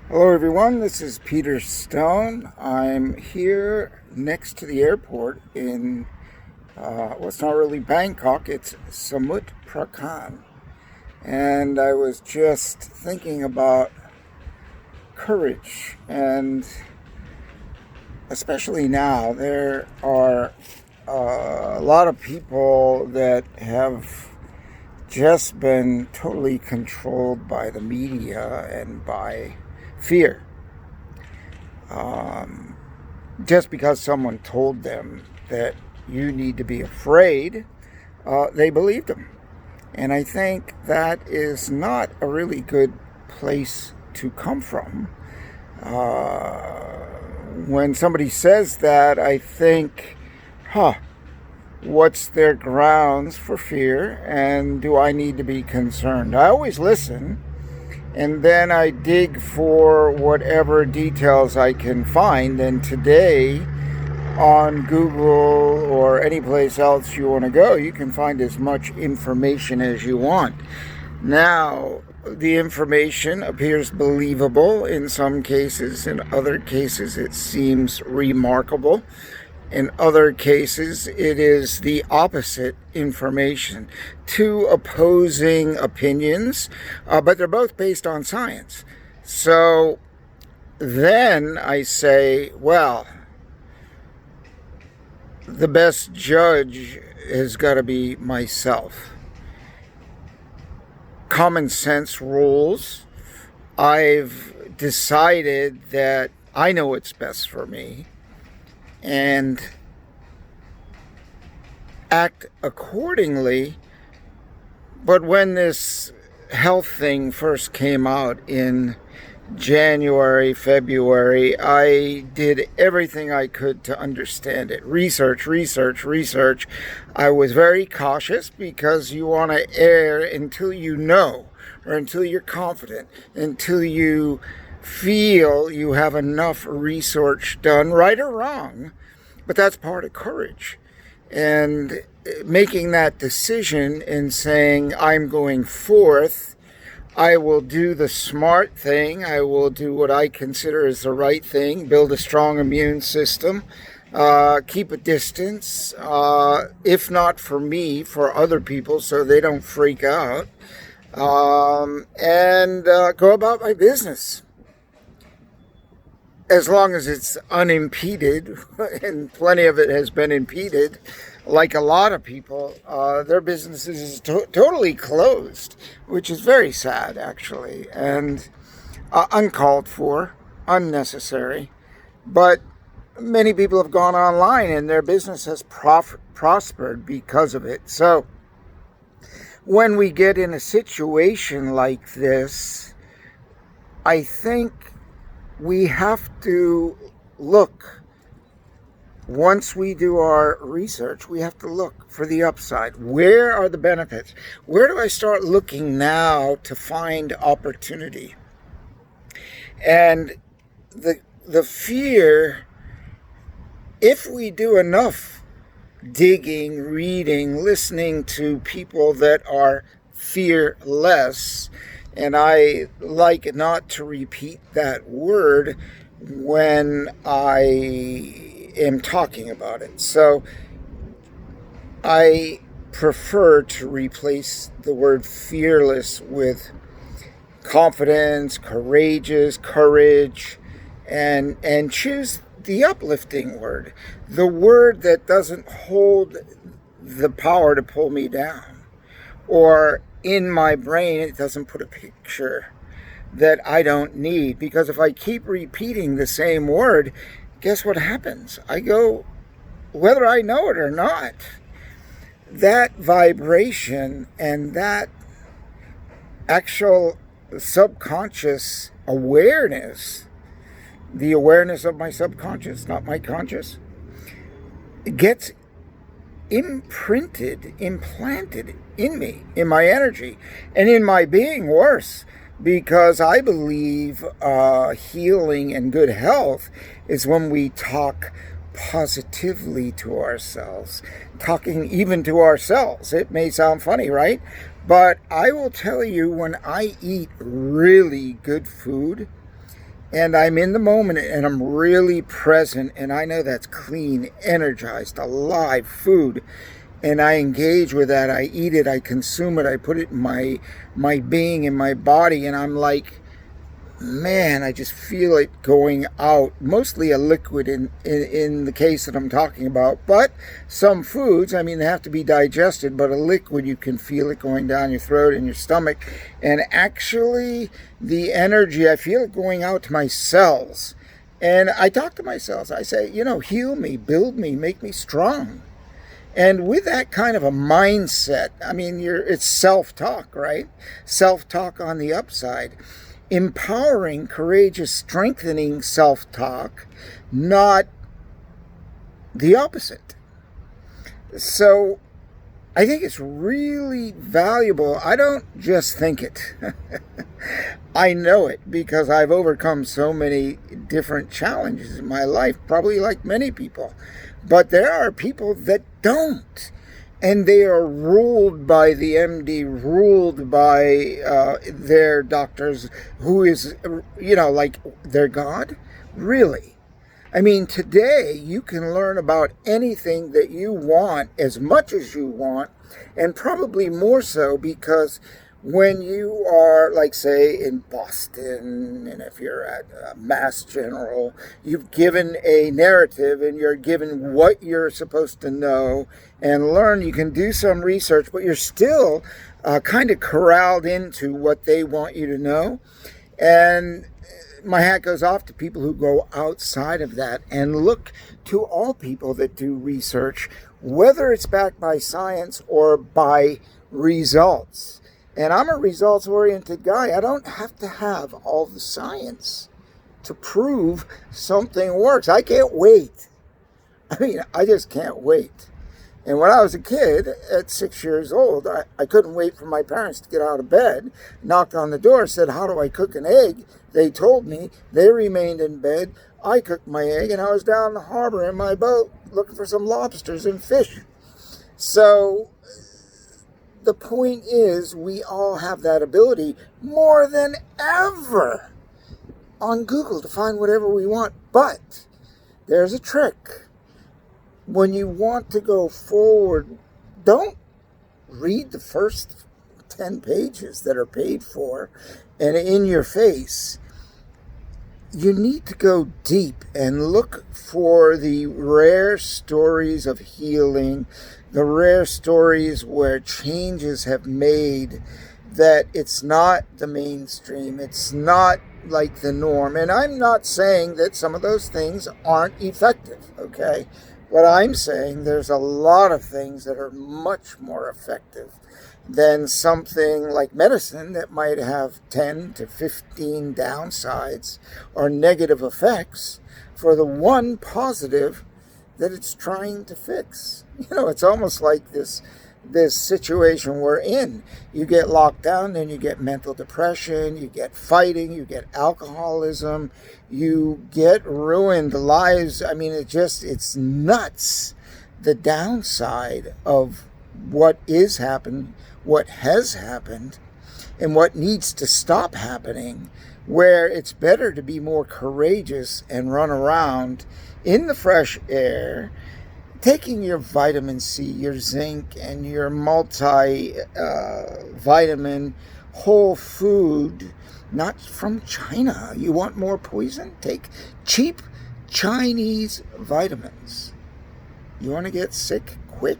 Hello everyone, this is Peter Stone. I'm here next to the airport in, it's not really Bangkok, it's Samut Prakan. And I was just thinking about courage, and especially now, there are a lot of people that have just been totally controlled by the media and by fear. Just because someone told them that you need to be afraid, they believed them. And I think that is not a really good place to come from. When somebody says that, I think, what's their grounds for fear, and do I need to be concerned? I always listen, and then I dig for whatever details I can find. And today, on Google or any place else you want to go, you can find as much information as you want. Now, the information appears believable in some cases. In other cases, it seems remarkable. In other cases, it is the opposite information. Two opposing opinions, but they're both based on science. So then I say, well, the best judge has got to be myself. Common sense rules. I've decided that I know what's best for me and act accordingly. But when this health thing first came out in January, February, I did everything I could to understand it. Research. I was very cautious because you want to err until you know, or until you're confident, until you feel you have enough research done, right or wrong. But that's part of courage. And making that decision and saying, I'm going forth, I will do the smart thing, I will do what I consider is the right thing, build a strong immune system, keep a distance, if not for me, for other people so they don't freak out, and go about my business. As long as it's unimpeded, and plenty of it has been impeded, like a lot of people, their businesses is totally closed, which is very sad, actually, and uncalled for, unnecessary. But many people have gone online, and their business has prospered because of it. So when we get in a situation like this, I think we have to look. Once we do our research, we have to look for the upside. Where are the benefits? Where do I start looking now to find opportunity? And the fear, if we do enough digging, reading, listening to people that are fearless, and I like not to repeat that word when I am talking about it. So I prefer to replace the word fearless with confidence, courageous, courage, and choose the uplifting word, the word that doesn't hold the power to pull me down, or in my brain it doesn't put a picture that I don't need. Because if I keep repeating the same word, guess what happens? I go, whether I know it or not, that vibration and that actual subconscious awareness, the awareness of my subconscious, not my conscious, gets implanted in me, in my energy, and in my being. Worse, because I believe healing and good health is when we talk positively to ourselves, talking even to ourselves. It may sound funny, right? But I will tell you, when I eat really good food, and I'm in the moment and I'm really present, and I know that's clean, energized, alive food, and I engage with that. I eat it, I consume it, I put it in my being, in my body, and I'm like, man, I just feel it going out. Mostly a liquid in the case that I'm talking about. But some foods, I mean, they have to be digested, but a liquid, you can feel it going down your throat and your stomach. And actually, the energy, I feel it going out to my cells. And I talk to my cells. I say, heal me, build me, make me strong. And with that kind of a mindset, I mean, it's self-talk, right? Self-talk on the upside. Empowering, courageous, strengthening self-talk, not the opposite. So I think it's really valuable. I don't just think it. I know it because I've overcome so many different challenges in my life, probably like many people. But there are people that don't. And they are ruled by the MD, ruled by their doctors, who is, like their God? Really? I mean, today you can learn about anything that you want, as much as you want, and probably more so, because when you are, like, say, in Boston, and if you're at Mass General, you've given a narrative and you're given what you're supposed to know and learn. You can do some research, but you're still kind of corralled into what they want you to know. And my hat goes off to people who go outside of that and look to all people that do research, whether it's backed by science or by results. And I'm a results-oriented guy. I don't have to have all the science to prove something works. I can't wait. I just can't wait. And when I was a kid, at 6 years old, I couldn't wait for my parents to get out of bed, knocked on the door, said, how do I cook an egg? They told me. They remained in bed. I cooked my egg, and I was down the harbor in my boat looking for some lobsters and fish. So the point is, we all have that ability more than ever on Google to find whatever we want. But there's a trick. When you want to go forward, don't read the first 10 pages that are paid for and in your face. You need to go deep and look for the rare stories of healing, the rare stories where changes have made, that it's not the mainstream, it's not like the norm. And I'm not saying that some of those things aren't effective, okay? But I'm saying there's a lot of things that are much more effective than something like medicine that might have 10 to 15 downsides or negative effects for the one positive that it's trying to fix. It's almost like this situation we're in. You get locked down, then you get mental depression, you get fighting, you get alcoholism, you get ruined lives. It's nuts. The downside of what is happening, what has happened, and what needs to stop happening, where it's better to be more courageous and run around in the fresh air, taking your vitamin C, your zinc, and your multi-vitamin whole food, not from China. You want more poison? Take cheap Chinese vitamins. You want to get sick quick?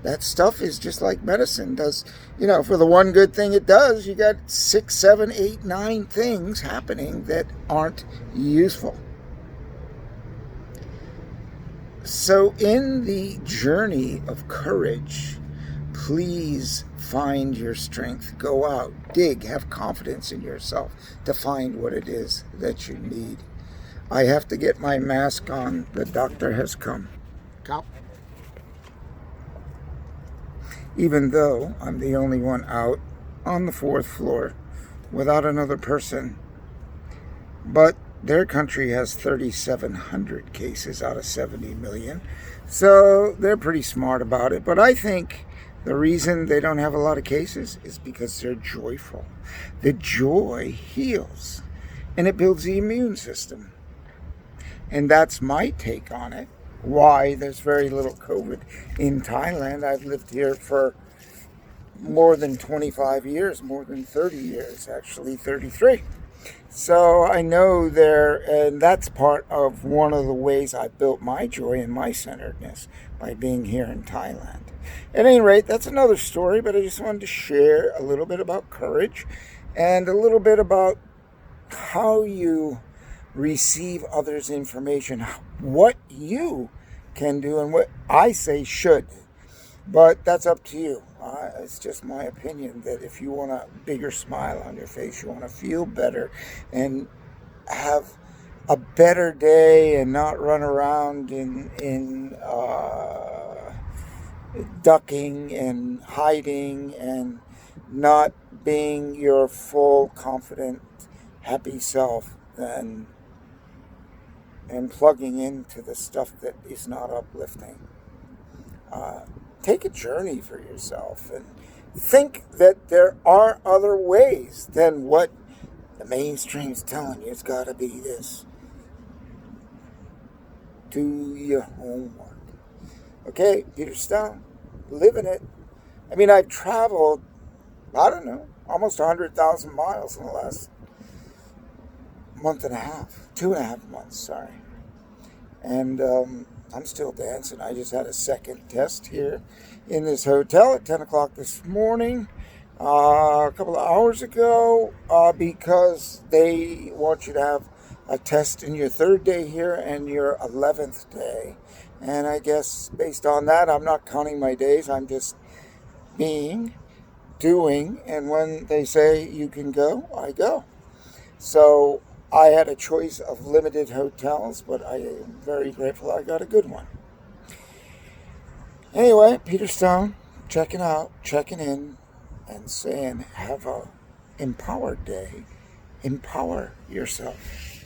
That stuff is just like medicine does. For the one good thing it does, you got 6, 7, 8, 9 things happening that aren't useful. So in the journey of courage, please find your strength. Go out, dig, have confidence in yourself to find what it is that you need. I have to get my mask on. The doctor has come. Cop. Even though I'm the only one out on the 4th floor without another person. But their country has 3,700 cases out of 70 million. So they're pretty smart about it. But I think the reason they don't have a lot of cases is because they're joyful. The joy heals. and it builds the immune system. And that's my take on it. Why there's very little COVID in Thailand. I've lived here for more than 25 years, more than 30 years, actually 33. So I know there, and that's part of one of the ways I built my joy and my centeredness by being here in Thailand. At any rate, that's another story, but I just wanted to share a little bit about courage and a little bit about how you receive others' information, what you can do, and what I say should. But that's up to you. It's just my opinion that if you want a bigger smile on your face, you want to feel better and have a better day and not run around in ducking and hiding and not being your full, confident, happy self, then and plugging into the stuff that is not uplifting. Take a journey for yourself and think that there are other ways than what the mainstream's telling you. It's got to be this. Do your homework. Okay, Peter Stone, living it. I mean, I've traveled, I don't know, almost 100,000 miles in the last month and a half, 2.5 months, sorry. And I'm still dancing. I just had a second test here in this hotel at 10 o'clock this morning, a couple of hours ago, because they want you to have a test in your 3rd day here and your 11th day. And I guess based on that, I'm not counting my days. I'm just doing, and when they say you can go, I go. So I had a choice of limited hotels, but I am very grateful I got a good one. Anyway, Peter Stone, checking out, checking in, and saying have a empowered day. Empower yourself.